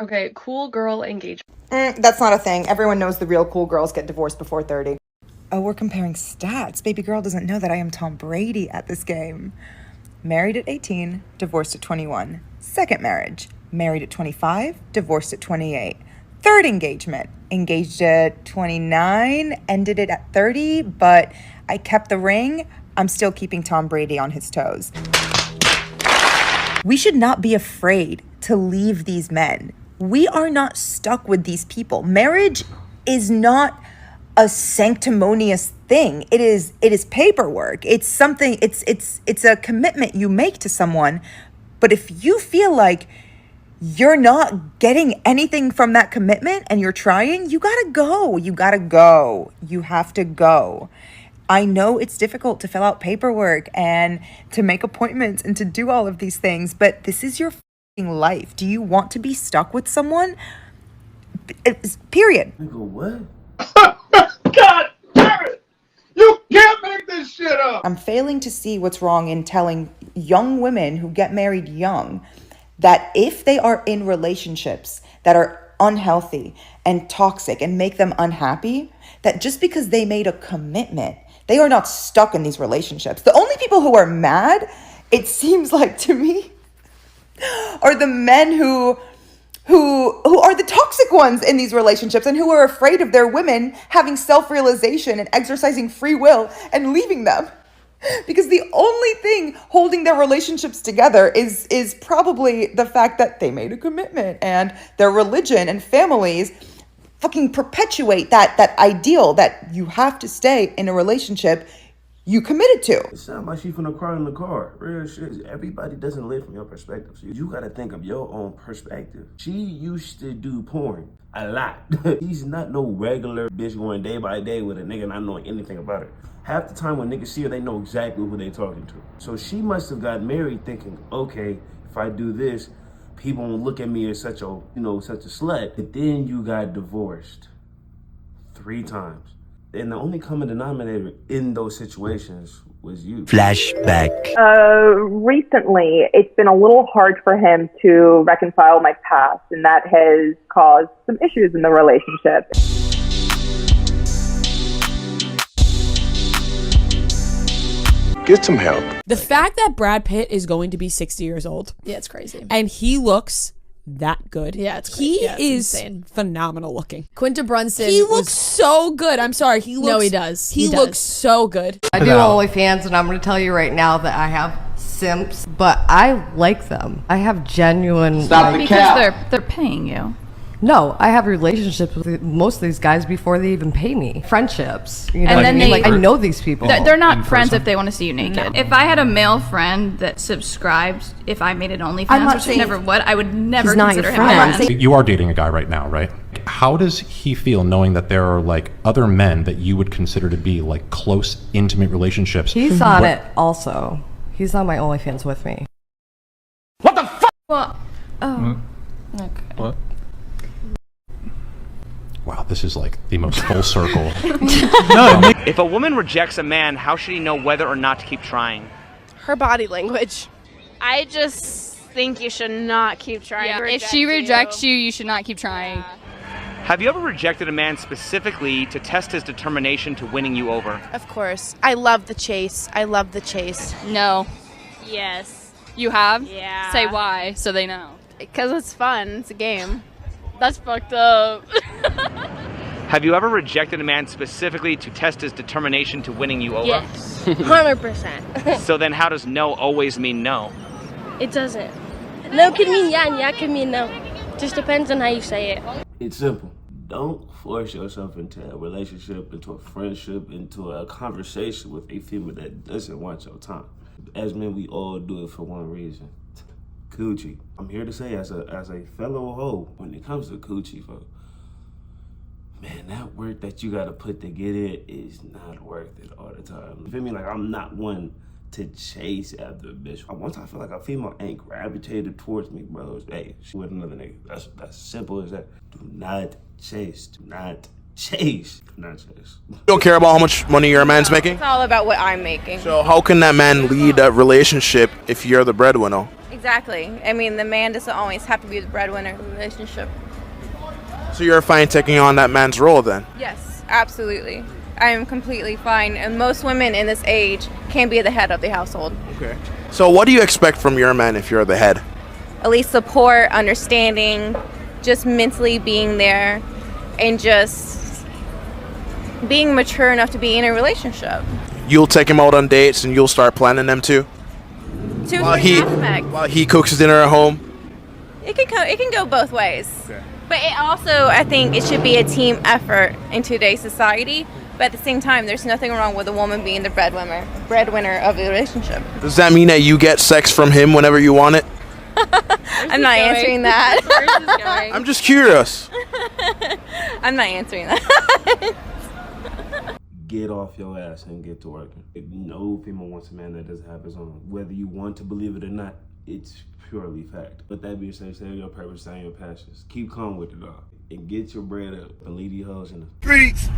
Okay, cool girl engagement. That's not a thing. Everyone knows the real cool girls get divorced before 30. Oh, we're comparing stats. Baby girl doesn't know that I am Tom Brady at this game. Married at 18, divorced at 21. Second marriage, married at 25, divorced at 28. Third engagement, engaged at 29, ended it at 30, but I kept the ring. I'm still keeping Tom Brady on his toes. We should not be afraid to leave these men. We are not stuck with these people. Marriage is not a sanctimonious thing. It is paperwork. It's something, it's a commitment you make to someone. But if you feel like you're not getting anything from that commitment and you're trying, you gotta go. You gotta go. You have to go. I know it's difficult to fill out paperwork and to make appointments and to do all of these things, but this is your f***ing life. Do you want to be stuck with someone? Period. Nigga, what? God damn it! You can't make this shit up! I'm failing to see what's wrong in telling young women who get married young that if they are in relationships that are unhealthy and toxic and make them unhappy, that just because they made a commitment, they are not stuck in these relationships. The only people who are mad, it seems like to me, are the men who are the toxic ones in these relationships and who are afraid of their women having self-realization and exercising free will and leaving them. Because the only thing holding their relationships together is probably the fact that they made a commitment and their religion and families fucking perpetuate that ideal that you have to stay in a relationship you committed to. It sounds like she finna cry in the car. Real shit. Everybody doesn't live from your perspective. So you gotta think of your own perspective. She used to do porn a lot. She's not no regular bitch going day by day with a nigga not knowing anything about her. Half the time when niggas see her, they know exactly who they talking to. So she must have got married thinking, okay, if I do this, people won't look at me as such a slut. But then you got divorced 3 times. And the only common denominator in those situations was you. Flashback. Recently, it's been a little hard for him to reconcile my past, and that has caused some issues in the relationship. Get some help. The fact that Brad Pitt is going to be 60 years old. Yeah, it's crazy. And he looks that good. Yeah, it's He yeah, it's is insane. phenomenal looking. Quinta Brunson. He looks so good. I'm sorry. He looks. No, he does. He looks so good. I do OnlyFans, and I'm going to tell you right now that I have simps, but I like them. I have genuine. Stop the cap. Because they're paying you. No, I have relationships with most of these guys before they even pay me. Friendships, you know. And what then I mean? they- like I know these people. They're not friends if they want to see you naked. If I had a male friend that subscribed, if I made an I'm OnlyFans, not which I saying- never would, I would never He's not your consider him a friend. friend. You are dating a guy right now, right? How does he feel knowing that there are like other men that you would consider to be like close, intimate relationships? He's on it also. He's on my OnlyFans with me. What the fuck? Well, oh. Okay. What? Wow, this is like the most full circle. If a woman rejects a man, how should he know whether or not to keep trying? Her body language. I just think you should not keep trying. Yeah, if she rejects you, you should not keep trying. Have you ever rejected a man specifically to test his determination to winning you over? Of course. I love the chase. I love the chase. No. Yes. You have? Yeah. Say why, so they know. Because it's fun. It's a game. That's fucked up. Have you ever rejected a man specifically to test his determination to winning you over? Yes. 100%. So then how does no always mean no? It doesn't. No can mean yeah, and yeah can mean no. Just depends on how you say it. It's simple. Don't force yourself into a relationship, into a friendship, into a conversation with a female that doesn't want your time. As men, we all do it for one reason. Coochie. I'm here to say, as a fellow hoe, when it comes to coochie, folks, man, that work that you gotta put to get it is not worth it all the time. You feel me? Like, I'm not one to chase after a bitch. Once I feel like a female ain't gravitated towards me, bro, hey, she with another nigga. That's simple as that. Do not chase. Do not chase. Do not chase. You don't care about how much money your man's making? It's all about what I'm making. So how can that man lead a relationship if you're the breadwinner? Exactly. I mean, the man doesn't always have to be the breadwinner of the relationship. So you're fine taking on that man's role then? Yes, absolutely. I am completely fine. And most women in this age can be the head of the household. Okay. So what do you expect from your man if you're the head? At least support, understanding, just mentally being there, and just being mature enough to be in a relationship. You'll take him out on dates and you'll start planning them too? To a certain aspect. While he cooks dinner at home? It can go both ways. Okay. But it also, I think it should be a team effort in today's society. But at the same time, there's nothing wrong with a woman being the breadwinner of the relationship. Does that mean that you get sex from him whenever you want it? I'm not answering that. I'm just curious. I'm not answering that. Get off your ass and get to working. No female wants a man that doesn't have his own. Whether you want to believe it or not, it's purely fact. But that being said, stay on your purpose, stay on your passions. Keep calm with it all. And get your bread up and leave these hoes in the streets.